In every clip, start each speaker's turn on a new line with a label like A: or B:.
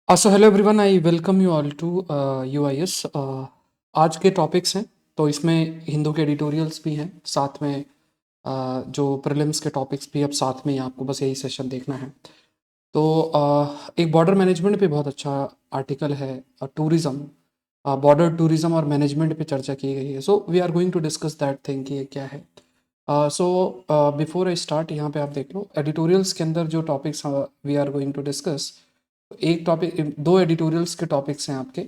A: So hello everyone, I welcome you all to UIS। आज के topics हैं, तो इसमें हिंदू के एडिटोरियल्स भी हैं, साथ में जो प्रीलिम्स के टॉपिक्स भी अब साथ में ही आपको बस यही सेशन देखना है। तो एक बॉर्डर मैनेजमेंट पे बहुत अच्छा आर्टिकल है, टूरिज़्म, बॉर्डर टूरिज़्म और मैनेजमेंट पे चर्चा की गई है। So we are going to discuss that thing कि ये क्या है। सो बिफोर आई स्टार्ट, यहाँ पे आप देख लो एडिटोरियल्स के अंदर जो topics we are going to discuss. एक टॉपिक, दो एडिटोरियल्स के टॉपिक्स हैं आपके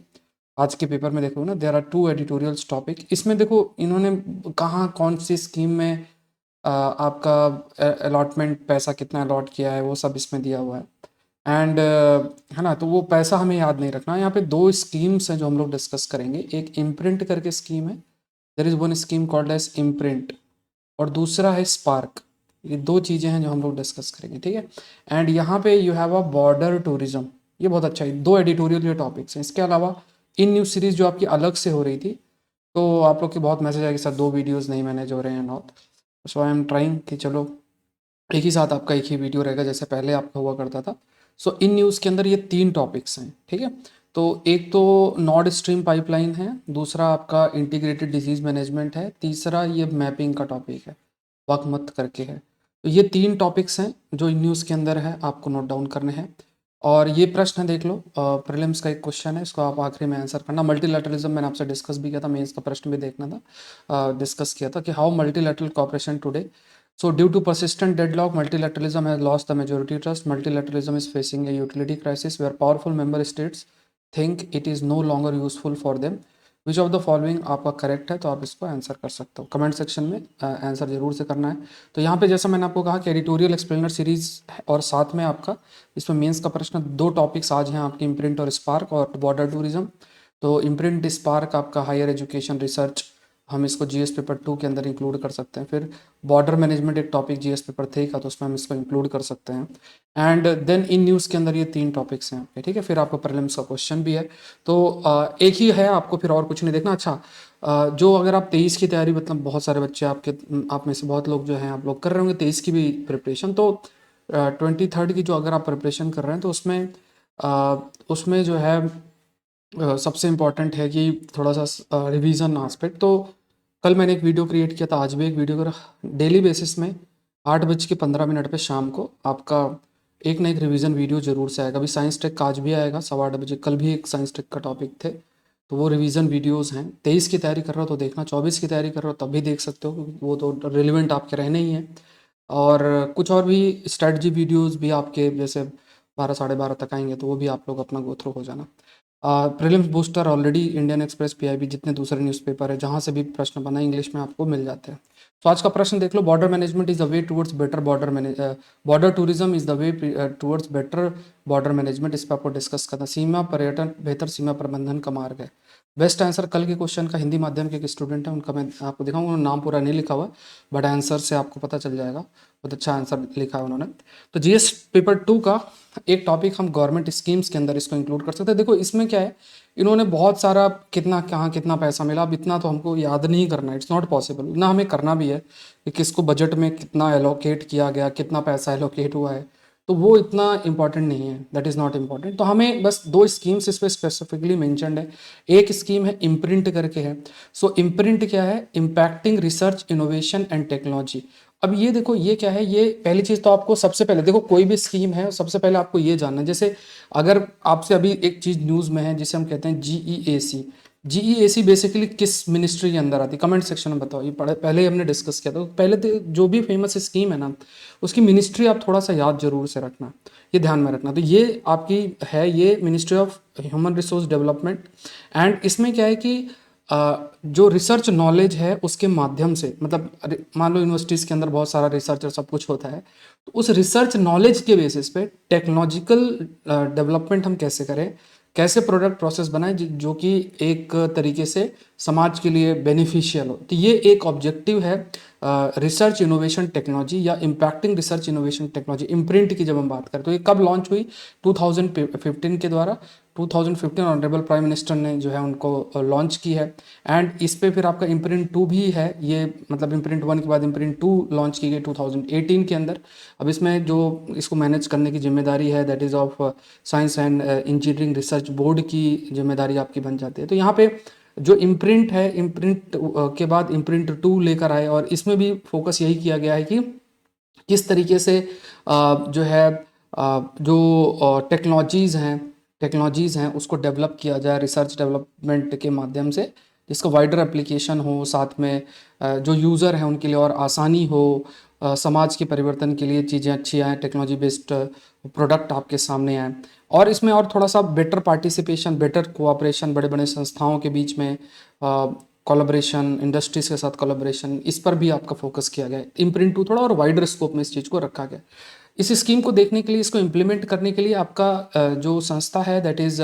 A: आज के पेपर में। देखो ना, there are two editorials topic. इसमें देखो इन्होंने कहाँ कौन सी स्कीम में आपका अलॉटमेंट, पैसा कितना अलॉट किया है, वो सब इसमें दिया हुआ है। एंड है ना, तो वो पैसा हमें याद नहीं रखना। यहाँ पे दो स्कीम्स हैं जो हम लोग डिस्कस करेंगे। एक इम्प्रिंट करके स्कीम है, there is one scheme called as imprint, और दूसरा है स्पार्क। ये दो चीज़ें हैं जो हम लोग डिस्कस करेंगे, ठीक है। एंड यहाँ पे you have a border tourism, ये बहुत अच्छा है। दो एडिटोरियल ये टॉपिक्स हैं। इसके अलावा इन न्यूज़ सीरीज़ जो आपकी अलग से हो रही थी, तो आप लोग के बहुत मैसेज आए कि सर दो वीडियोस नहीं मैनेज हो रहे हैं, not. So I am trying कि चलो एक ही साथ आपका एक ही वीडियो रहेगा जैसे पहले आपका हुआ करता था। सो इन न्यूज़ के अंदर ये तीन टॉपिक्स हैं, ठीक है। तो एक तो नॉर्ड स्ट्रीम पाइपलाइन है, दूसरा आपका इंटीग्रेटेड डिजीज़ मैनेजमेंट है, तीसरा ये मैपिंग का टॉपिक है, वकमत करके है। तो ये तीन टॉपिक्स हैं जो इन न्यूज़ के अंदर है, आपको नोट डाउन करने हैं। और ये प्रश्न देख लो, प्रीलिम्स का एक क्वेश्चन है, इसको आप आखिरी में आंसर करना। मल्टीलैटरलिज्म मैंने आपसे डिस्कस भी किया था, मेंस का प्रश्न भी देखना था, डिस्कस किया था कि how multilateral cooperation today. So, due to persistent deadlock, multilateralism has lost the majority trust. Multilateralism is facing a utility crisis where powerful member states think it is no longer useful for them. Which of the following आपका correct है, तो आप इसको answer कर सकते हो। Comment section में answer जरूर से करना है। तो यहाँ पे जैसा मैंने आपको कहा कि एडिटोरियल एक्सप्लेनर सीरीज है, और साथ में आपका इसमें मेंस का प्रश्न, दो टॉपिक्स आज हैं आपके, इम्प्रिंट और स्पार्क और बॉर्डर टूरिज्म। तो इम्प्रिंट स्पार्क आपका हायर एजुकेशन रिसर्च, हम इसको जीएस पेपर 2 के अंदर इंक्लूड कर सकते हैं। फिर बॉर्डर मैनेजमेंट एक टॉपिक जीएस पेपर 3 का, तो उसमें हम इसको इंक्लूड कर सकते हैं। एंड देन इन न्यूज़ के अंदर ये तीन टॉपिक्स हैं आपके, ठीक है। फिर आपको प्रीलिम्स का क्वेश्चन भी है, तो एक ही है, आपको फिर और कुछ नहीं देखना। अच्छा, जो अगर आप 23 की तैयारी, मतलब बहुत सारे बच्चे आपके, आप में से बहुत लोग जो हैं, आप लोग कर रहे होंगे 23 की भी प्रिपरेशन, तो 23rd की जो अगर आप प्रिपरेशन कर रहे हैं, तो उसमें उसमें जो है सबसे इम्पॉर्टेंट है कि थोड़ा सा रिवीजन आस्पेक्ट। तो कल मैंने एक वीडियो क्रिएट किया था, आज भी एक वीडियो कर, डेली बेसिस में 8:15 पे शाम को आपका एक ना एक रिवीजन वीडियो जरूर से आएगा। अभी साइंस टेक का आज भी आएगा 8:15 बजे, कल भी एक साइंस टेक का टॉपिक थे, तो वो रिवीजन वीडियोस हैं। 23 की तैयारी कर रहे हो तो देखना, 24 की तैयारी कर रहे हो तब भी देख सकते हो, क्योंकि वो तो रिलेवेंट आपके रहने ही हैं। और कुछ और भी स्ट्रेटजी वीडियोस भी आपके जैसे 12 साढ़े 12 तक आएंगे, तो वो भी आप लोग अपना गो थ्रू हो जाना। Prelims booster already Indian express, PIB, जितने दूसरे न्यूज़पेपर है जहाँ से भी प्रश्न बना इंग्लिश में आपको मिल जाते हैं। तो आज का प्रश्न देख लो, border management is the way towards better border manage, border tourism is the way towards better border management. इस पर आपको डिस्कस करना। सीमा पर्यटन बेहतर सीमा प्रबंधन का मार्ग है। बेस्ट आंसर कल के क्वेश्चन का हिंदी माध्यम के एक स्टूडेंट है, उनका मैं आपको दिखाऊंगा, उन्होंने नाम पूरा नहीं लिखा हुआ, बट आंसर से आपको पता चल जाएगा, बहुत अच्छा आंसर लिखा है उन्होंने। तो जीएस पेपर 2 का एक टॉपिक हम गवर्नमेंट स्कीम्स के अंदर इसको इंक्लूड कर सकते हैं। देखो इसमें क्या है, इन्होंने बहुत सारा कितना कहाँ कितना पैसा मिला, अब इतना तो हमको याद नहीं करना, इट्स नॉट पॉसिबल ना, हमें करना भी है कि किसको बजट में कितना एलोकेट किया गया, कितना पैसा एलोकेट हुआ है, तो वो इतना इंपॉर्टेंट नहीं है, दैट इज़ नॉट इम्पॉर्टेंट। तो हमें बस दो स्कीम्स इस पर स्पेसिफिकली मैंशनड है। एक स्कीम है इम्प्रिंट करके है। सो इम्प्रिंट क्या है, impacting research innovation and technology. अब ये देखो, ये क्या है, ये पहली चीज़ तो आपको सबसे पहले देखो, कोई भी स्कीम है सबसे पहले आपको ये जानना है। जैसे अगर आपसे अभी एक चीज़ न्यूज़ में है जिसे हम कहते हैं जीईएसी। जीईएसी बेसिकली किस मिनिस्ट्री के अंदर आती है, कमेंट सेक्शन में बताओ। ये पहले ही हमने डिस्कस किया था। तो पहले तो जो भी फेमस स्कीम है ना, उसकी मिनिस्ट्री आप थोड़ा सा याद जरूर से रखना, ये ध्यान में रखना। तो ये आपकी है, ये ministry of human resource development. And इसमें क्या है कि जो रिसर्च नॉलेज है उसके माध्यम से, मतलब मान लो यूनिवर्सिटीज़ के अंदर बहुत सारा रिसर्च और सब कुछ होता है, तो उस रिसर्च नॉलेज के बेसिस पे टेक्नोलॉजिकल डेवलपमेंट हम कैसे करें, कैसे प्रोडक्ट प्रोसेस बनाएं जो कि एक तरीके से समाज के लिए बेनिफिशियल हो। तो ये एक ऑब्जेक्टिव है रिसर्च इनोवेशन टेक्नोलॉजी या impacting research innovation technology, imprint की जब हम बात करें। तो ये कब लॉन्च हुई, 2015 के द्वारा, 2015 ऑनरेबल प्राइम मिनिस्टर ने जो है उनको लॉन्च की है। एंड इस पे फिर आपका इम्प्रिंट 2 भी है, ये मतलब इम्प्रिंट 1 के बाद इम्प्रिंट 2 लॉन्च की गई 2018 के अंदर। अब इसमें जो इसको मैनेज करने की जिम्मेदारी है that is of science and engineering research board की जिम्मेदारी आपकी बन जाती है। तो यहाँ पे जो इम्प्रिंट है, इम्प्रिंट के बाद इम्प्रिंट 2 लेकर आए, और इसमें भी फोकस यही किया गया है कि किस तरीके से जो है जो टेक्नोलॉजीज़ हैं उसको डेवलप किया जाए रिसर्च डेवलपमेंट के माध्यम से, जिसका वाइडर एप्लीकेशन हो, साथ में जो यूज़र हैं उनके लिए और आसानी हो, समाज के परिवर्तन के लिए चीज़ें अच्छी आएँ, टेक्नोलॉजी बेस्ड प्रोडक्ट आपके सामने आएँ। और इसमें और थोड़ा सा बेटर पार्टिसिपेशन, बेटर कोऑपरेशन बड़े बड़े संस्थाओं के बीच में, कोलैबोरेशन, इंडस्ट्रीज़ के साथ कोलैबोरेशन, इस पर भी आपका फोकस किया गया है। इम्प्रिंट 2 थोड़ा और वाइडर स्कोप में इस चीज़ को रखा गया। इस स्कीम को देखने के लिए, इसको इम्प्लीमेंट करने के लिए आपका जो संस्था है that is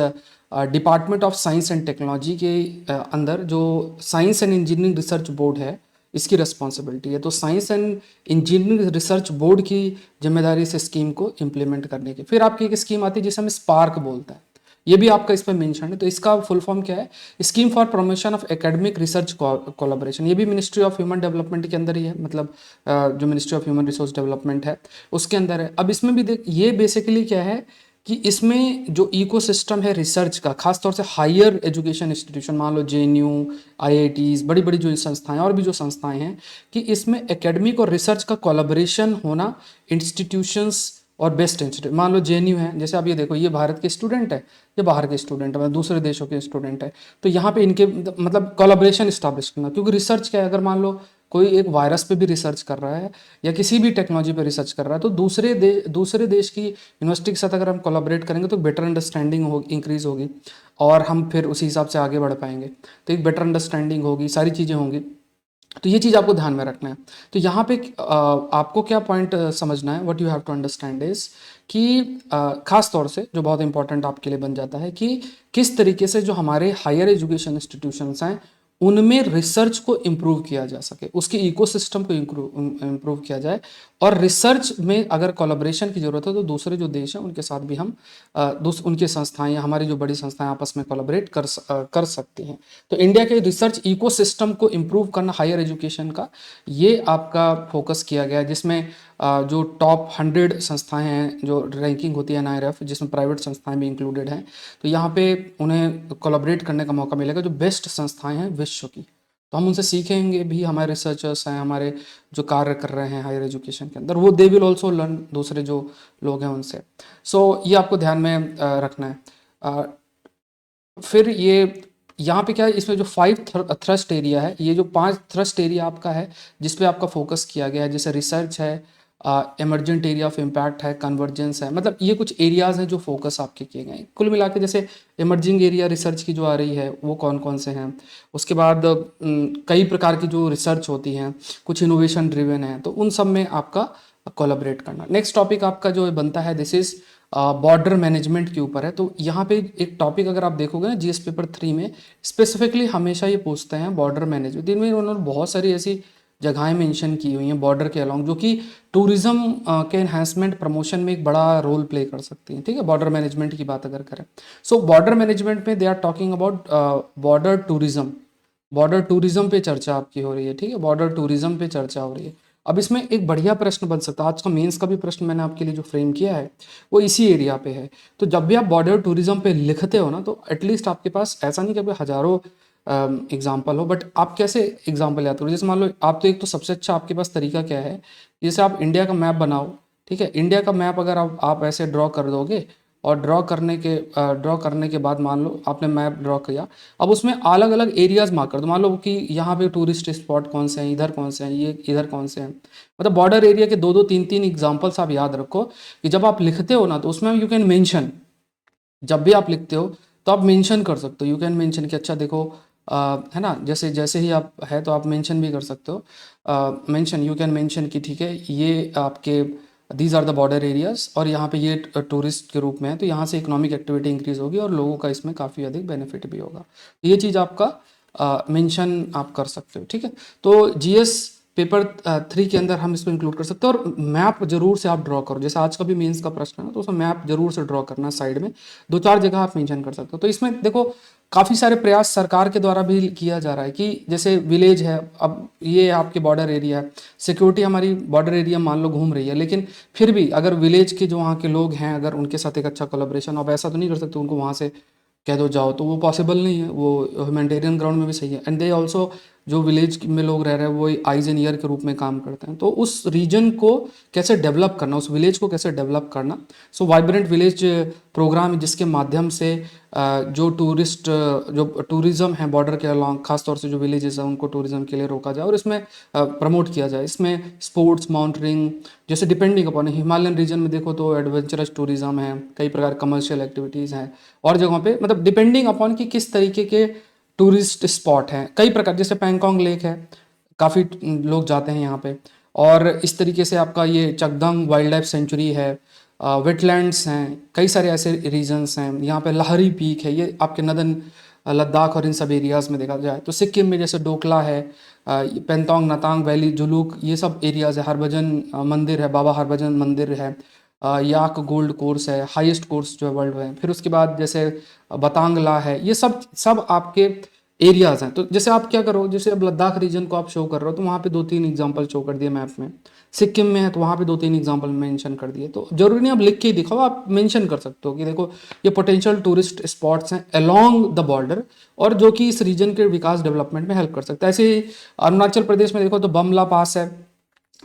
A: department of science and technology के अंदर जो science and engineering research board है, इसकी रिस्पॉन्सिबिलिटी है। तो science and engineering research board की जिम्मेदारी इस स्कीम को इम्प्लीमेंट करने की। फिर आपकी एक स्कीम आती है जिसे हम स्पार्क बोलते हैं, ये भी आपका इसमें मेंशन है। तो इसका फुल फॉर्म क्या है? Scheme for promotion of academic research collaboration. ये भी मिनिस्ट्री ऑफ ह्यूमन डेवलपमेंट के अंदर ही है, मतलब जो ministry of human resource development है उसके अंदर है। अब इसमें भी देख, ये बेसिकली क्या है कि इसमें जो इकोसिस्टम है रिसर्च का, खासतौर से हायर एजुकेशन इंस्टीट्यूशन, मान लो JNU, IITs, बड़ी बड़ी जो संस्थाएं और भी जो संस्थाएं हैं, कि इसमें एकेडमिक और रिसर्च का कोलैबोरेशन होना, इंस्टीट्यूशंस और बेस्ट इंस्टीट्यूट, मान लो JNU है, जैसे आप ये देखो, ये भारत के स्टूडेंट है, ये बाहर के स्टूडेंट है, मतलब दूसरे देशों के स्टूडेंट है, तो यहाँ पे इनके मतलब कोलैबोरेशन इस्टेब्लिश करना। क्योंकि रिसर्च क्या है, अगर मान लो कोई एक वायरस पे भी रिसर्च कर रहा है या किसी भी टेक्नोलॉजी पे रिसर्च कर रहा है, तो दूसरे देश की यूनिवर्सिटी के साथ अगर हम कोलैबोरेट करेंगे तो बेटर अंडरस्टैंडिंग हो इंक्रीज होगी, और हम फिर उसी हिसाब से आगे बढ़ पाएंगे। तो एक बेटर अंडरस्टैंडिंग होगी, सारी चीज़ें होंगी। तो ये चीज़ आपको ध्यान में रखना है। तो यहाँ पे आपको क्या पॉइंट समझना है, what you have to understand is कि खास तौर से जो बहुत इंपॉर्टेंट आपके लिए बन जाता है कि किस तरीके से जो हमारे हायर एजुकेशन इंस्टीट्यूशंस हैं उनमें रिसर्च को इम्प्रूव किया जा सके, उसके इकोसिस्टम को इम्प्रूव किया जाए, और रिसर्च में अगर कोलैबोरेशन की ज़रूरत है तो दूसरे जो देश हैं उनके साथ भी हम उनकी संस्थाएं या हमारी जो बड़ी संस्थाएं आपस में कोलैबोरेट कर सकती हैं। तो इंडिया के रिसर्च इकोसिस्टम को इम्प्रूव करना हायर एजुकेशन का, ये आपका फोकस किया गया है, जिसमें जो टॉप 100 संस्थाएं हैं, जो रैंकिंग होती है NIRF, जिसमें प्राइवेट संस्थाएं भी इंक्लूडेड हैं, तो यहाँ पे उन्हें कोलैबोरेट करने का मौका मिलेगा जो बेस्ट संस्थाएं हैं विश्व की। तो हम उनसे सीखेंगे भी, हमारे रिसर्चर्स हैं, हमारे जो कार्य कर रहे हैं हायर एजुकेशन के अंदर, वो दे विल ऑल्सो लर्न दूसरे जो लोग हैं उनसे। सो ये आपको ध्यान में रखना है। फिर ये यहाँ पे क्या है, इसमें जो 5 थ्रस्ट एरिया है, ये जो 5 थ्रस्ट एरिया आपका है जिस पे आपका फोकस किया गया है, जैसे रिसर्च है, इमरजेंट एरिया ऑफ इम्पैक्ट है, कन्वर्जेंस है, मतलब ये कुछ एरियाज हैं जो फोकस आपके किए गए हैं। कुल मिला के जैसे इमर्जिंग एरिया रिसर्च की जो आ रही है वो कौन कौन से हैं, उसके बाद कई प्रकार की जो रिसर्च होती हैं, कुछ इनोवेशन ड्रिवन है, तो उन सब में आपका कोलैबोरेट करना। नेक्स्ट टॉपिक आपका जो बनता है दिस इज बॉर्डर मैनेजमेंट के ऊपर है। तो यहाँ पे एक टॉपिक अगर आप देखोगे ना GS पेपर 3 में स्पेसिफिकली हमेशा ये पूछते हैं बॉर्डर मैनेजमेंट। इनमें उन्होंने बहुत सारी ऐसी जगहें मेंशन की हुई हैं बॉर्डर के अलॉन्ग, जो कि टूरिज्म के एनहांसमेंट प्रमोशन में एक बड़ा रोल प्ले कर सकती हैं। ठीक है, बॉर्डर मैनेजमेंट की बात अगर करें, सो बॉर्डर मैनेजमेंट में they are talking about border tourism. Border tourism पे चर्चा आपकी हो रही है। ठीक है, बॉर्डर टूरिज्म पे चर्चा हो रही है। अब इसमें एक बढ़िया प्रश्न बन सकता है, आज का मेंस का भी प्रश्न मैंने आपके लिए जो फ्रेम किया है वो इसी एरिया पे है। तो जब भी आप बॉर्डर टूरिज्म पे लिखते हो ना, तो एटलीस्ट आपके पास ऐसा नहीं कि हजारों एग्जाम्पल हो, बट आप कैसे एग्जाम्पल याद करो। जैसे मान लो आप, तो एक तो सबसे अच्छा आपके पास तरीका क्या है, जैसे आप इंडिया का मैप बनाओ। ठीक है, इंडिया का मैप अगर आप ऐसे ड्रॉ कर दोगे, और ड्रॉ करने के बाद मान लो आपने मैप ड्रॉ किया, अब उसमें अलग अलग एरियाज मार्क कर दो। मान लो कि यहाँ पे टूरिस्ट स्पॉट कौन से हैं, इधर कौन से हैं, ये इधर कौन से हैं, मतलब बॉर्डर एरिया के 2-2 3-3 एग्जाम्पल्स आप याद रखो कि जब आप लिखते हो ना तो उसमें यू कैन मेंशन, जब भी आप लिखते हो तो आप मेंशन कर सकते हो। यू कैन मेंशन कि अच्छा देखो, है ना, जैसे जैसे ही आप है तो आप मेंशन भी कर सकते हो। मेंशन, यू कैन मेंशन कि ठीक है ये आपके these are the border areas, और यहाँ पे ये टूरिस्ट के रूप में है, तो यहाँ से इकोनॉमिक एक्टिविटी इंक्रीज होगी और लोगों का इसमें काफ़ी अधिक बेनिफिट भी होगा। ये चीज़ आपका मेंशन आप कर सकते हो। ठीक है, तो GS पेपर 3 के अंदर हम इसको इंक्लूड कर सकते हैं। और मैप जरूर से आप ड्रॉ करो, जैसे आज का भी मेंस का प्रश्न है ना, तो उसमें मैप जरूर से ड्रॉ करना साइड में, 2-4 जगह आप मेंशन कर सकते हो। तो इसमें देखो काफ़ी सारे प्रयास सरकार के द्वारा भी किया जा रहा है कि जैसे विलेज है, अब ये आपके बॉर्डर एरिया है, सिक्योरिटी हमारी बॉर्डर एरिया मान लो घूम रही है, लेकिन फिर भी अगर विलेज के जो वहाँ के लोग हैं, अगर उनके साथ एक अच्छा कोलैबोरेशन, अब ऐसा तो नहीं कर सकते उनको वहाँ से कह दो जाओ, तो वो पॉसिबल नहीं है, वो ह्यूमैनिटेरियन ग्राउंड में भी सही है। एंड दे ऑल्सो जो विलेज में लोग रह रहे हैं वो आइज एंड ईयर के रूप में काम करते हैं। तो उस रीजन को कैसे डेवलप करना, उस विलेज को कैसे डेवलप करना, सो वाइब्रेंट विलेज प्रोग्राम जिसके माध्यम से जो टूरिस्ट जो टूरिज्म है बॉर्डर के अलॉन्ग, खासतौर से जो विलेजेस हैं उनको टूरिज्म के लिए रोका जाए और इसमें प्रमोट किया जाए। इसमें स्पोर्ट्स माउंटेनिंग, जैसे डिपेंडिंग अपॉन हिमालयन रीजन में देखो तो एडवेंचरस टूरिज्म है, कई प्रकार कमर्शियल एक्टिविटीज़ हैं, और जगहों पे मतलब डिपेंडिंग अपॉन कि किस तरीके के टूरिस्ट स्पॉट हैं, कई प्रकार, जैसे पैंगोंग लेक है, काफ़ी लोग जाते हैं यहाँ पे। और इस तरीके से आपका ये चकदंग वाइल्ड लाइफ सेंचुरी है, वेटलैंड्स हैं, कई सारे ऐसे रीजन्स हैं। यहाँ पे लहरी पीक है, ये आपके नदन लद्दाख और इन सब एरियाज़ में देखा जाए तो सिक्किम में जैसे डोकला है, पेंतोंग नतांग वैली, जुलूक, ये सब एरियाज़ है। हरभजन मंदिर है, बाबा हरभजन मंदिर है, याक गोल्ड कोर्स है, हाईएस्ट कोर्स जो है वर्ल्ड में। फिर उसके बाद जैसे बतांगला है, ये सब सब आपके एरियाज़ हैं। तो जैसे आप क्या करो, जैसे अब लद्दाख रीजन को आप शो कर रहे हो तो वहाँ पे 2-3 एग्जांपल शो कर दिए मैप में, सिक्किम में है तो वहाँ पे 2-3 एग्जांपल मेंशन कर दिए। तो जरूरी नहीं आप लिख के ही दिखाओ, आप मेंशन कर सकते हो कि देखो ये पोटेंशियल टूरिस्ट स्पॉट्स हैं अलोंग द बॉर्डर, और जो कि इस रीजन के विकास डेवलपमेंट में हेल्प कर सकता है। ऐसे ही अरुणाचल प्रदेश में देखो तो बमला पास है,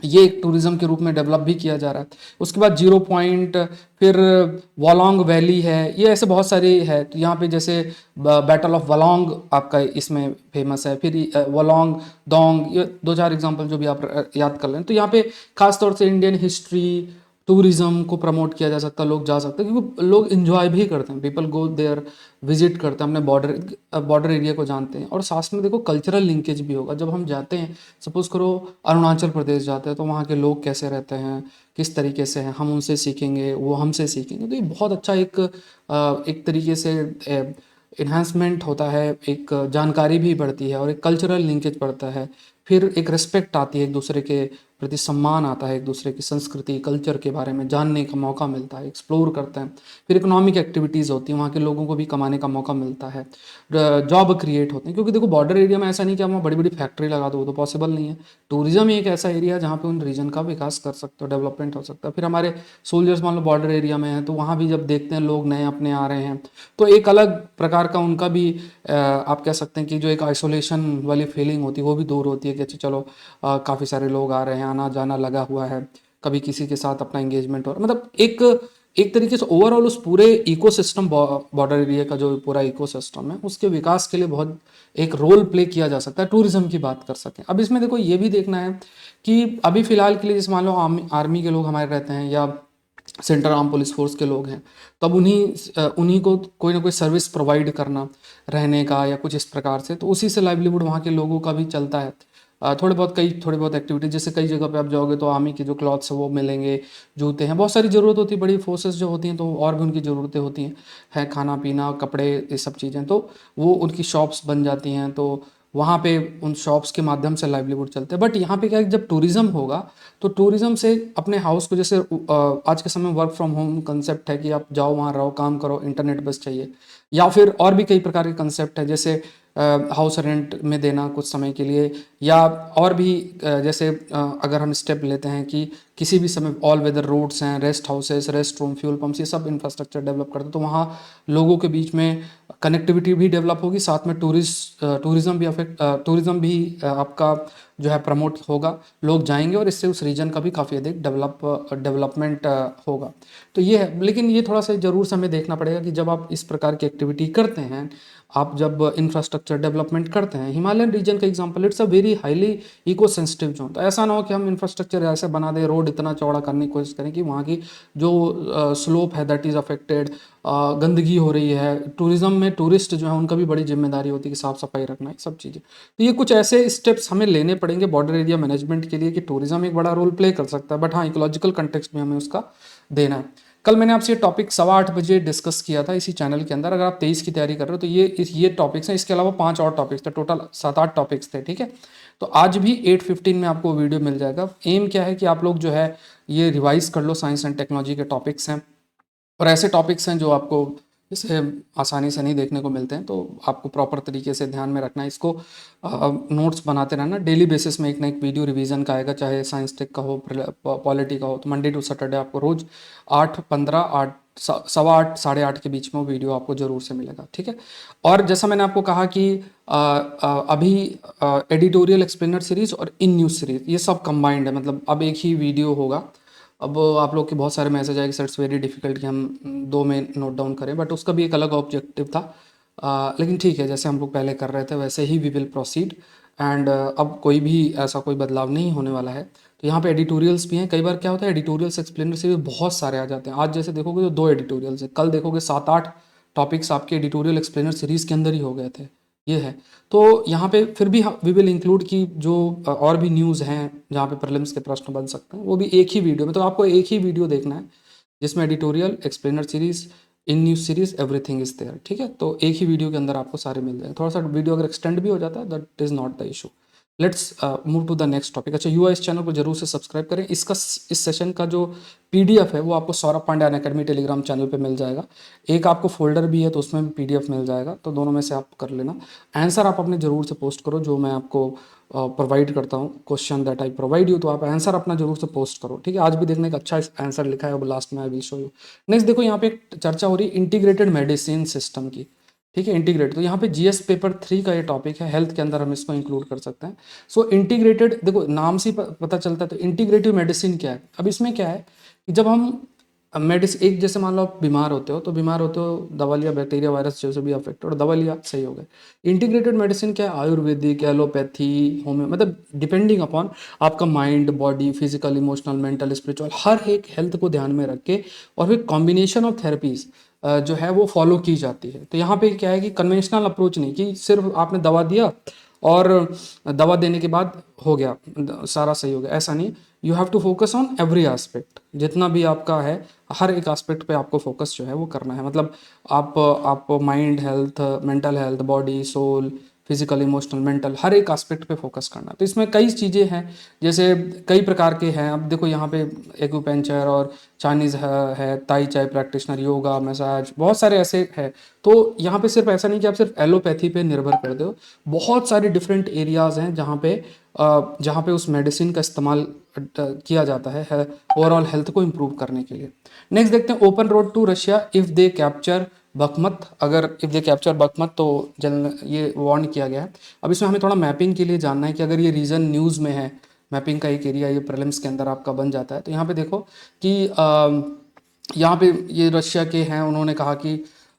A: ये एक टूरिज्म के रूप में डेवलप भी किया जा रहा है। उसके बाद जीरो पॉइंट, फिर वॉलोंग वैली है, ये ऐसे बहुत सारे है। तो यहाँ पे जैसे बैटल ऑफ वॉलोंग आपका इसमें फेमस है, फिर वॉलोंग दोंग, ये 2-4 एग्जांपल जो भी आप याद कर लें। तो यहाँ पे खासतौर से इंडियन हिस्ट्री टूरिज्म को प्रमोट किया जा सकता है, लोग जा सकते हैं क्योंकि लोग इन्जॉय भी करते हैं, पीपल गो देयर, विजिट करते हैं, अपने बॉर्डर एरिया को जानते हैं। और साथ में देखो कल्चरल लिंकेज भी होगा, जब हम जाते हैं, सपोज करो अरुणाचल प्रदेश जाते हैं तो वहाँ के लोग कैसे रहते हैं, किस तरीके से हैं, हम उनसे सीखेंगे, वो हमसे सीखेंगे। तो ये बहुत अच्छा एक तरीके से इन्हांसमेंट होता है, एक जानकारी भी बढ़ती है और एक कल्चरल लिंकेज बढ़ता है। फिर एक रिस्पेक्ट आती है, एक दूसरे के प्रति सम्मान आता है, एक दूसरे की संस्कृति कल्चर के बारे में जानने का मौका मिलता है, एक्सप्लोर करते हैं। फिर इकोनॉमिक एक्टिविटीज़ होती हैं, वहाँ के लोगों को भी कमाने का मौका मिलता है, जॉब क्रिएट होते हैं। क्योंकि देखो बॉर्डर एरिया में ऐसा नहीं कि आप वहाँ बड़ी बड़ी फैक्ट्री लगा दो, वो तो पॉसिबल नहीं है। टूरिज्म ही एक ऐसा एरिया है जहाँ पे उन रीजन का विकास कर सकते हो, डेवलपमेंट हो सकता है। फिर हमारे सोल्जर्स मान लो बॉर्डर एरिया में हैं तो वहाँ भी जब देखते हैं लोग नए अपने आ रहे हैं तो एक अलग प्रकार का उनका भी आप कह सकते हैं कि जो एक आइसोलेशन वाली फीलिंग होती है वो भी दूर होती है कि अच्छा चलो काफ़ी सारे लोग आ रहे हैं, आना जाना लगा हुआ है, कभी किसी के साथ अपना एंगेजमेंट हो, मतलब एक एक तरीके से ओवरऑल उस पूरे इकोसिस्टम, बॉर्डर एरिया का जो पूरा इकोसिस्टम है उसके विकास के लिए बहुत एक रोल प्ले किया जा सकता है, टूरिज्म की बात कर सकें। अब इसमें देखो ये भी देखना है कि अभी फिलहाल के लिए जैसे मान लो आर्मी के लोग हमारे रहते हैं या सेंट्रल आर्म पुलिस फोर्स के लोग हैं, तब उन्हीं को कोई ना कोई सर्विस प्रोवाइड करना रहने का या कुछ इस प्रकार से, तो उसी से लाइवलीहुड वहाँ के लोगों का भी चलता है। थोड़ी बहुत एक्टिविटीज, जैसे कई जगह पे आप जाओगे तो आर्मी के जो क्लॉथ्स है वो मिलेंगे, जूते हैं, बहुत सारी ज़रूरत होती है, बड़ी फोर्सेस जो होती हैं तो और भी उनकी ज़रूरतें होती हैं, है खाना पीना कपड़े ये सब चीज़ें, तो वो उनकी शॉप्स बन जाती हैं, तो वहाँ पे उन शॉप्स के माध्यम से लाइवलीहुड चलते हैं। बट यहाँ पे क्या है, जब टूरिज्म होगा तो टूरिज्म से अपने हाउस को, जैसे आज के समय वर्क फ्रॉम होम कंसेप्ट है कि आप जाओ वहाँ रहो काम करो, इंटरनेट बस चाहिए, या फिर और भी कई प्रकार के कंसेप्ट है, जैसे हाउस रेंट में देना कुछ समय के लिए, या और भी जैसे अगर हम स्टेप लेते हैं कि किसी भी समय ऑल वेदर रोड्स हैं, rest houses, rest room, fuel pumps, ये सब इंफ्रास्ट्रक्चर डेवलप करते हैं, तो वहाँ लोगों के बीच में कनेक्टिविटी भी डेवलप होगी, साथ में टूरिज्म भी आपका जो है प्रमोट होगा, लोग जाएंगे और इससे उस रीजन का भी काफ़ी अधिक डेवलपमेंट होगा। तो ये है, लेकिन ये थोड़ा सा जरूर से हमें देखना पड़ेगा कि जब आप इस प्रकार की एक्टिविटी करते हैं, आप जब इंफ्रास्ट्रक्चर डेवलपमेंट करते हैं, हिमालयन रीजन का example, it's a very highly eco sensitive zone, तो ऐसा ना हो कि हम इंफ्रास्ट्रक्चर ऐसे बना दें, रोड इतना चौड़ा करने की कोशिश करें कि वहाँ की जो स्लोप है दैट इज़ अफेक्टेड, गंदगी हो रही है। टूरिज्म में टूरिस्ट जो है उनका भी बड़ी जिम्मेदारी होती है कि साफ़ सफाई रखना, ये सब चीज़ें। तो ये कुछ ऐसे स्टेप्स हमें लेने पड़ेंगे बॉर्डर एरिया मैनेजमेंट के लिए कि टूरिज्म एक बड़ा रोल प्ले कर सकता है, बट हाँ इकोलॉजिकल कंटेक्स्ट में हमें उसका देना है। कल मैंने आपसे ये टॉपिक 8:15 डिस्कस किया था इसी चैनल के अंदर। अगर आप 23 की तैयारी कर रहे हो तो ये टॉपिक्स हैं, इसके अलावा 5 और टॉपिक्स थे, टोटल 7-8 टॉपिक्स थे, ठीक है। तो आज भी 8:15 में आपको वीडियो मिल जाएगा। एम क्या है कि आप लोग जो है ये रिवाइज कर लो, साइंस एंड टेक्नोलॉजी के टॉपिक्स हैं और ऐसे टॉपिक्स हैं जो आपको जैसे आसानी से नहीं देखने को मिलते हैं, तो आपको प्रॉपर तरीके से ध्यान में रखना है इसको। नोट्स बनाते रहना, डेली बेसिस में एक ना एक वीडियो रिवीजन का आएगा, चाहे साइंस टेक का हो, पॉलिटी का हो। तो मंडे टू सैटरडे आपको रोज 8:15, 8, 8:15, 8:30 के बीच में वो वीडियो आपको जरूर से मिलेगा, ठीक है। और जैसा मैंने आपको कहा कि अभी एडिटोरियल एक्सप्लेनर सीरीज और इन न्यूज़ सीरीज ये सब कंबाइंड है, मतलब अब एक ही वीडियो होगा। अब आप लोग के बहुत सारे मैसेज आए कि सर इट्स वेरी डिफिकल्ट कि हम 2 में नोट डाउन करें, बट उसका भी एक अलग ऑब्जेक्टिव था। लेकिन ठीक है, जैसे हम लोग पहले कर रहे थे वैसे ही वी विल प्रोसीड। एंड अब कोई भी ऐसा कोई बदलाव नहीं होने वाला है। तो यहाँ पे एडिटोरियल्स भी हैं। कई बार क्या होता है, एडिटोरियल्स एक्सप्लेनर से भी बहुत सारे आ जाते हैं। आज जैसे देखोगे तो 2 एडिटोरियल्स है, कल देखोगे 7-8 टॉपिक्स आपके एडिटोरियल एक्सप्लेनर सीरीज़ के अंदर ही हो गए थे, ये है। तो यहाँ पे फिर भी वी विल इंक्लूड कि जो और भी न्यूज़ हैं जहाँ पे प्रीलिम्स के प्रश्न बन सकते हैं, वो भी एक ही वीडियो में। तो आपको एक ही वीडियो देखना है जिसमें editorial, explainer series, in news series, everything is there, ठीक है। तो एक ही वीडियो के अंदर आपको सारे मिल जाएंगे। थोड़ा सा वीडियो अगर एक्सटेंड भी हो जाता है that is not the issue. Let's move to the next topic. अच्छा, यूआई इस चैनल को जरूर से सब्सक्राइब करें। इस सेशन का जो पीडीएफ है वो आपको Saurabh Pandya academy Telegram channel पे मिल जाएगा। एक आपको फोल्डर भी है तो उसमें भी पीडीएफ मिल जाएगा, तो दोनों में से आप कर लेना। आंसर आप अपने ज़रूर से पोस्ट करो जो मैं आपको प्रोवाइड करता हूँ, question that I provide you, तो आप आंसर अपना जरूर से पोस्ट करो, ठीक है। आज भी देखने का अच्छा आंसर लिखा है, अब लास्ट में I will show you. Next देखो, यहाँ पे एक चर्चा हो रही है इंटीग्रेटेड मेडिसिन सिस्टम की, ठीक है। इंटीग्रेट, तो यहाँ पे जीएस पेपर 3 का ये टॉपिक है, हेल्थ के अंदर हम इसको इंक्लूड कर सकते हैं। सो इंटीग्रेटेड, देखो नाम से ही पता चलता है। तो इंटीग्रेटिव मेडिसिन क्या है? अब इसमें क्या है कि जब हम मेडिसिन, एक जैसे मान लो आप बीमार होते हो, तो बीमार होते हो, दवा लिया, बैक्टीरिया वायरस जैसे भी अफेक्ट, और दवा लिया, सही हो गए। इंटीग्रेटेड मेडिसिन क्या है? आयुर्वेदिक, एलोपैथी, होम्यो, मतलब डिपेंडिंग अपॉन आपका mind, body, physical, emotional, mental, spiritual, हर एक हेल्थ को ध्यान में रख के और फिर कॉम्बिनेशन ऑफ थेरेपीज जो है वो फॉलो की जाती है। तो यहाँ पे क्या है कि कन्वेंशनल अप्रोच नहीं कि सिर्फ आपने दवा दिया और दवा देने के बाद हो गया, सारा सही हो गया, ऐसा नहीं। You have to focus on every aspect, जितना भी आपका है हर एक एस्पेक्ट पे आपको फोकस जो है वो करना है। मतलब आप mind health, mental health, body, soul, physical, emotional, mental, हर एक एस्पेक्ट पे फोकस करना। तो इसमें कई चीज़ें हैं, जैसे कई प्रकार के हैं। अब देखो यहाँ पे एक्यूपेंचर और चाइनीज़ है, ताई चाय प्रैक्टिशनर, योगा, मसाज, बहुत सारे ऐसे हैं। तो यहाँ पे सिर्फ ऐसा नहीं कि आप सिर्फ एलोपैथी पे निर्भर कर दो, बहुत सारे डिफरेंट एरियाज हैं जहाँ पे उस मेडिसिन का इस्तेमाल किया जाता है ओवरऑल हेल्थ को इम्प्रूव करने के लिए। नेक्स्ट देखते हैं, open road to Russia if they capture Bakhmut. अगर इफ़ दे कैप्चर बखमत तो ये वार्न किया गया है। अब इसमें हमें थोड़ा मैपिंग के लिए जानना है कि अगर ये रीजन न्यूज़ में है, मैपिंग का एक एरिया ये प्रीलिम्स के अंदर आपका बन जाता है। तो यहाँ पे देखो कि यहाँ पे ये रशिया के हैं, उन्होंने कहा कि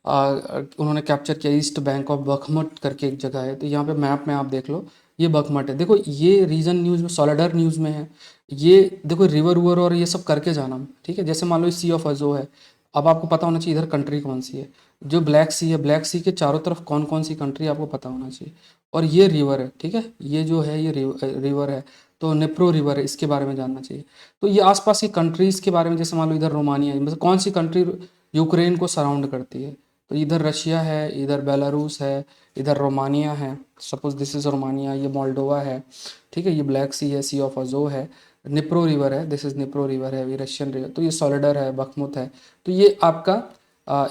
A: उन्होंने कैप्चर किया ईस्ट बैंक ऑफ बखमट करके एक जगह है। तो यहाँ पे मैप में आप देख लो, ये बखमट है। देखो ये रीजन न्यूज़ में, सॉलिडर न्यूज़ में है। ये देखो रिवर वूवर और ये सब करके जाना, ठीक है। जैसे मान लो सी ऑफ अजो है, अब आपको पता होना चाहिए इधर कंट्री कौन सी है। जो ब्लैक सी है, ब्लैक सी के चारों तरफ कौन कौन सी कंट्री आपको पता होना चाहिए। और ये रिवर है, ठीक है, ये जो है ये रिवर है, तो नेप्रो रिवर है, इसके बारे में जानना चाहिए। तो ये आसपास की कंट्रीज़ के बारे में, जैसे मान लो इधर रोमानिया है, मतलब कौन सी कंट्री यूक्रेन को सराउंड करती है। तो इधर रशिया है, इधर बेलारूस है, इधर रोमानिया है, सपोज दिस इज़ रोमानिया, ये मोल्डोवा है, ठीक है। ये ब्लैक सी है, सी ऑफ अजो है, निप्रो रिवर है, दिस इज़ निप्रो रिवर है, ये रशियन रिवर। तो ये सॉलिडर है, बखमुत है। तो ये आपका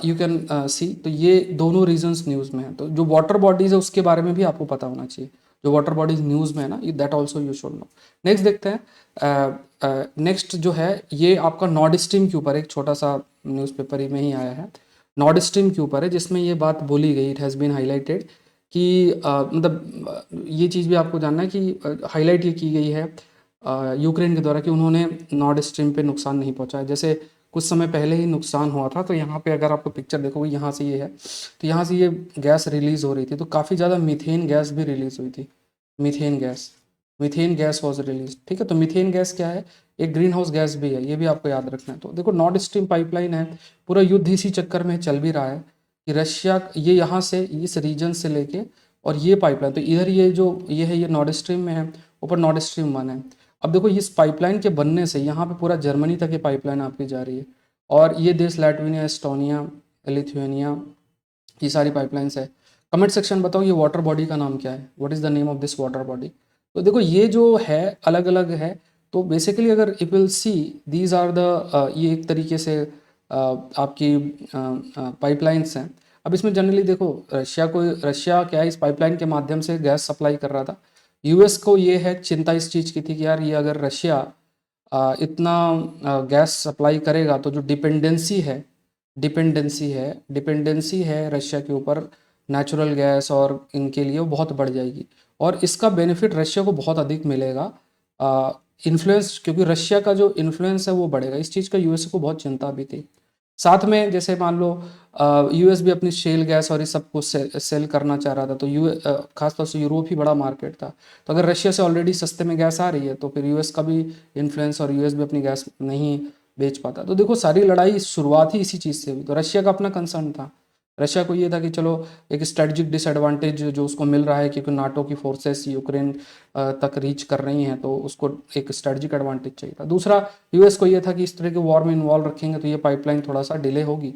A: यू कैन सी, तो ये दोनों रीजन्स न्यूज़ में है। तो जो वाटर बॉडीज़ है उसके बारे में भी आपको पता होना चाहिए, जो वाटर बॉडीज न्यूज़ में है ना, that also you should know. Next देखते हैं, नेक्स्ट जो है ये आपका नॉर्ड स्ट्रीम के ऊपर, एक छोटा सा न्यूज़पेपर ही में ही आया है, नॉर्ड स्ट्रीम के ऊपर है, जिसमें ये बात बोली गई, इट हैज़ बीन हाईलाइटेड कि मतलब ये चीज़ भी आपको जानना है कि हाईलाइट ये की गई है यूक्रेन के द्वारा कि उन्होंने नॉर्ड स्ट्रीम पे नुकसान नहीं पहुंचाया। जैसे कुछ समय पहले ही नुकसान हुआ था, तो यहाँ पे अगर आपको पिक्चर देखोगे, यहाँ से ये है, तो यहाँ से ये गैस रिलीज़ हो रही थी, तो काफ़ी ज़्यादा मीथेन गैस भी रिलीज़ हुई थी। मीथेन गैस वॉज रिलीज, ठीक है। तो मीथेन गैस क्या है? एक ग्रीन हाउस गैस भी है, ये भी आपको याद रखना है। तो देखो नॉर्ड स्ट्रीम पाइपलाइन है, पूरा युद्ध इसी चक्कर में चल भी रहा है कि रशिया ये यहाँ से इस रीजन से लेके और ये पाइपलाइन, तो इधर ये जो ये है ये नॉर्ड स्ट्रीम में है, ऊपर नॉर्ड स्ट्रीम 1 है। अब देखो इस पाइपलाइन के बनने से यहाँ पे पूरा जर्मनी तक ये पाइपलाइन आपकी जा रही है, और ये देश लैटविनिया, एस्टोनिया, लिथुआनिया, ये सारी पाइपलाइंस है। कमेंट सेक्शन बताओ ये वाटर बॉडी का नाम क्या है, what is the name of this water body. तो देखो ये जो है अलग अलग है। तो बेसिकली अगर if will see these are the ये एक तरीके से आपकी पाइपलाइंस हैं। अब इसमें जनरली देखो रशिया क्या है, इस पाइपलाइन के माध्यम से गैस सप्लाई कर रहा था। यूएस को ये है चिंता इस चीज़ की थी कि यार ये अगर रशिया इतना गैस सप्लाई करेगा तो जो डिपेंडेंसी है रशिया के ऊपर नेचुरल गैस और इनके लिए वो बहुत बढ़ जाएगी। और इसका बेनिफिट रशिया को बहुत अधिक मिलेगा, इन्फ्लुएंस, क्योंकि रशिया का जो इन्फ्लुएंस है वो बढ़ेगा। इस चीज़ का यूएस को बहुत चिंता भी थी। साथ में जैसे मान लो यूएस भी अपनी शेल गैस और इस सब को सेल करना चाह रहा था, तो खासतौर से यूरोप ही बड़ा मार्केट था। तो अगर रशिया से ऑलरेडी सस्ते में गैस आ रही है तो फिर यूएस का भी इन्फ्लुएंस, और यूएस भी अपनी गैस नहीं बेच पाता। तो देखो सारी लड़ाई शुरुआत ही इसी चीज़ से हुई। तो रशिया का अपना कंसर्न था, रशिया को ये था कि चलो एक स्ट्रेटजिक डिसएडवांटेज जो उसको मिल रहा है क्योंकि नाटो की फोर्सेस यूक्रेन तक रीच कर रही हैं, तो उसको एक स्ट्रेटजिक एडवांटेज चाहिए था। दूसरा यूएस को ये था कि इस तरह के वॉर में इन्वॉल्व रखेंगे तो ये पाइपलाइन थोड़ा सा डिले होगी,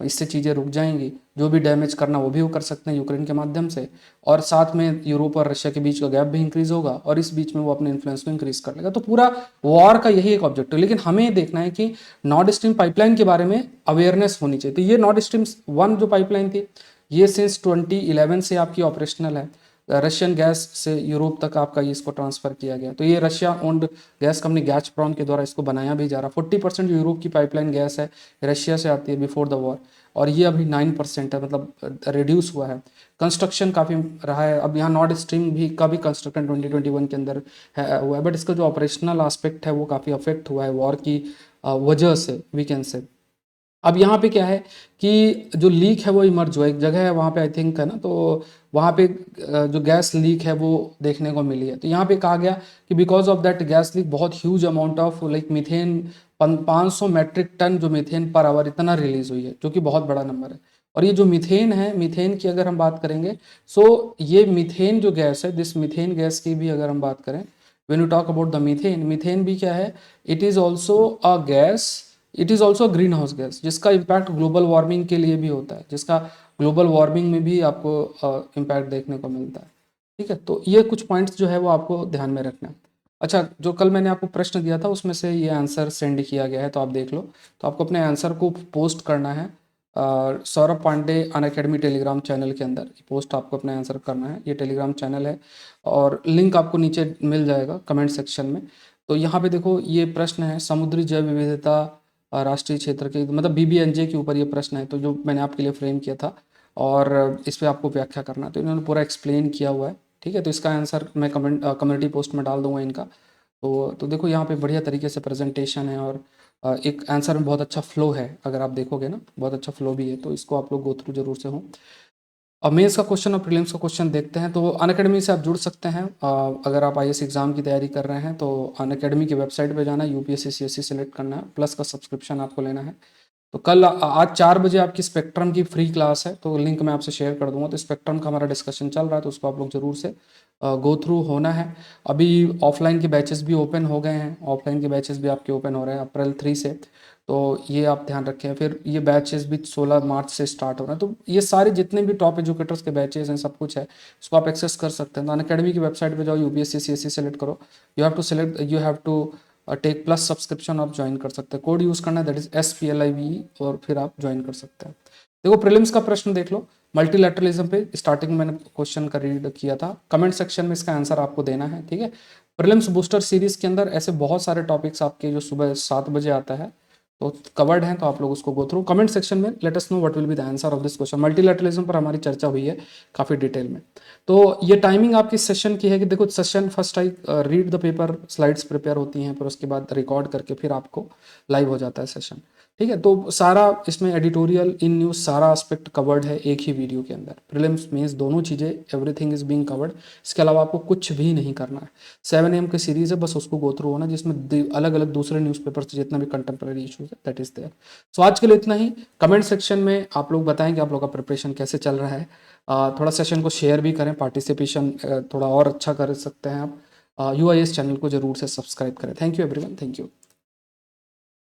A: इससे चीज़ें रुक जाएंगी, जो भी डैमेज करना वो भी वो कर सकते हैं यूक्रेन के माध्यम से, और साथ में यूरोप और रशिया के बीच का गैप भी इंक्रीज होगा और इस बीच में वो अपने इन्फ्लुएंस को इंक्रीज कर लेगा। तो पूरा वॉर का यही एक ऑब्जेक्टिव। लेकिन हमें देखना है कि नॉर्थ स्ट्रीम पाइपलाइन के बारे में अवेयरनेस होनी चाहिए। तो ये नॉर्थ स्ट्रीम 1 जो पाइपलाइन थी ये सिंस 2011 से आपकी ऑपरेशनल है। रशियन गैस से यूरोप तक आपका ये इसको ट्रांसफर किया गया। तो ये Russia owned gas company Gazprom के द्वारा इसको बनाया भी जा रहा। 40% जो यूरोप की पाइपलाइन गैस है रशिया से आती है बिफोर द वॉर, और ये अभी 9% है, मतलब रिड्यूस हुआ है। कंस्ट्रक्शन काफ़ी रहा है। अब यहाँ नॉर्थ स्ट्रीम भी का भी कंस्ट्रक्शन 2021 के अंदर है हुआ है, बट इसका जो ऑपरेशनल आस्पेक्ट है वो काफ़ी अफेक्ट हुआ है वॉर की वजह से, वी कैन से। अब यहाँ पे क्या है कि जो लीक है वो इमर्ज हुआ, एक जगह है वहाँ पे आई थिंक है ना, तो वहाँ पे जो गैस लीक है वो देखने को मिली है। तो यहाँ पे कहा गया कि because of that gas leak बहुत huge amount of like methane 500 metric ton जो मीथेन पर आवर इतना रिलीज हुई है, जो कि बहुत बड़ा नंबर है। और ये जो मीथेन है, मीथेन की अगर हम बात करेंगे, सो ये मीथेन जो गैस है, दिस मीथेन गैस की भी अगर हम बात करें, when you talk about the methane, methane भी क्या है, it is also a gas, it is also green house gas, जिसका इम्पैक्ट ग्लोबल वार्मिंग के लिए भी होता है, जिसका ग्लोबल वार्मिंग में भी आपको इम्पैक्ट देखने को मिलता है। ठीक है, तो ये कुछ पॉइंट्स जो है वो आपको ध्यान में रखना है। अच्छा, जो कल मैंने आपको प्रश्न दिया था उसमें से ये आंसर सेंड किया गया है, तो आप देख लो। तो आपको अपने आंसर को पोस्ट करना है Saurabh Pandey Unacademy Telegram channel के अंदर पोस्ट आपको अपना आंसर करना है। ये टेलीग्राम चैनल है और लिंक आपको नीचे मिल जाएगा कमेंट सेक्शन में। तो यहाँ पे देखो ये प्रश्न है समुद्री जैव विविधता राष्ट्रीय क्षेत्र के, मतलब बीबीएनजे के ऊपर ये प्रश्न है, तो जो मैंने आपके लिए फ्रेम किया था और इस पर आपको व्याख्या करना है। तो इन्होंने पूरा एक्सप्लेन किया हुआ है। ठीक है, तो इसका आंसर मैं कम्युनिटी पोस्ट में डाल दूंगा इनका। तो देखो यहाँ पे बढ़िया तरीके से प्रेजेंटेशन है और एक आंसर में बहुत अच्छा फ्लो है, अगर आप देखोगे ना बहुत अच्छा फ्लो भी है, तो इसको आप लोग गो थ्रू जरूर से हो। अब मेंस का क्वेश्चन और प्रीलिम्स का क्वेश्चन देखते हैं। तो अनअकैडमी से आप जुड़ सकते हैं। अगर आप आईएएस एग्जाम की तैयारी कर रहे हैं तो अनअकैडमी की वेबसाइट पे जाना है, यूपीएससी सीएससी सेलेक्ट करना है, प्लस का सब्सक्रिप्शन आपको लेना है। तो कल आज 4 बजे आपकी स्पेक्ट्रम की फ्री क्लास है, तो लिंक मैं आपसे शेयर कर दूंगा। तो स्पेक्ट्रम का हमारा डिस्कशन चल रहा है, तो उसको आप लोग जरूर से गो थ्रू होना है। अभी ऑफलाइन के बैचेस भी ओपन हो गए हैं, ऑफलाइन के बैचेस भी आपके ओपन हो रहे हैं अप्रैल 3 से, तो ये आप ध्यान रखें। फिर ये बैचेस भी 16 मार्च से स्टार्ट हो रहे हैं। तो ये सारे जितने भी टॉप एजुकेटर्स के बैचेस हैं सब कुछ है, इसको आप एक्सेस कर सकते हैं। तो अनअकैडमी की वेबसाइट पे जाओ, यूपीएससी सीएससी सेलेक्ट करो, you have to take plus subscription, आप ज्वाइन कर सकते हैं। कोड यूज़ करना है, दैट इज SPLIVE, और फिर आप ज्वाइन कर सकते हैं। देखो प्रीलिम्स का प्रश्न देख लो, मल्टीलैटरलिज्म पे स्टार्टिंग में मैंने क्वेश्चन का रीड किया था, कमेंट सेक्शन में इसका आंसर आपको देना है। ठीक है, प्रीलिम्स बूस्टर सीरीज के अंदर ऐसे बहुत सारे टॉपिक्स आपके जो सुबह 7 बजे आता है तो कवर्ड हैं, तो आप लोग उसको गो थ्रू। कमेंट सेक्शन में let us know what will be the answer of this question. Multilateralism पर हमारी चर्चा हुई है काफ़ी डिटेल में। तो ये टाइमिंग आपकी सेशन की है कि देखो session first I read the paper, slides prepare होती हैं, फिर उसके बाद रिकॉर्ड करके फिर आपको लाइव हो जाता है सेशन। ठीक है, तो सारा इसमें एडिटोरियल इन न्यूज़ सारा एस्पेक्ट कवर्ड है एक ही वीडियो के अंदर। प्रीलिम्स मेंस दोनों चीज़ें, एवरीथिंग इज बीइंग कवर्ड। इसके अलावा आपको कुछ भी नहीं करना है। 7 AM की सीरीज़ है, बस उसको गो थ्रू होना, जिसमें अलग अलग दूसरे न्यूज़पेपर से जितना भी कंटेम्प्रेरी इशूज है दैट इज देयर। सो आज के लिए इतना ही। कमेंट सेक्शन में आप लोग बताएं कि आप लोग का प्रिपरेशन कैसे चल रहा है। थोड़ा सेशन को शेयर भी करें, पार्टिसिपेशन थोड़ा और अच्छा कर सकते हैं आप। UIS चैनल को जरूर से सब्सक्राइब करें। Thank you everyone, thank you.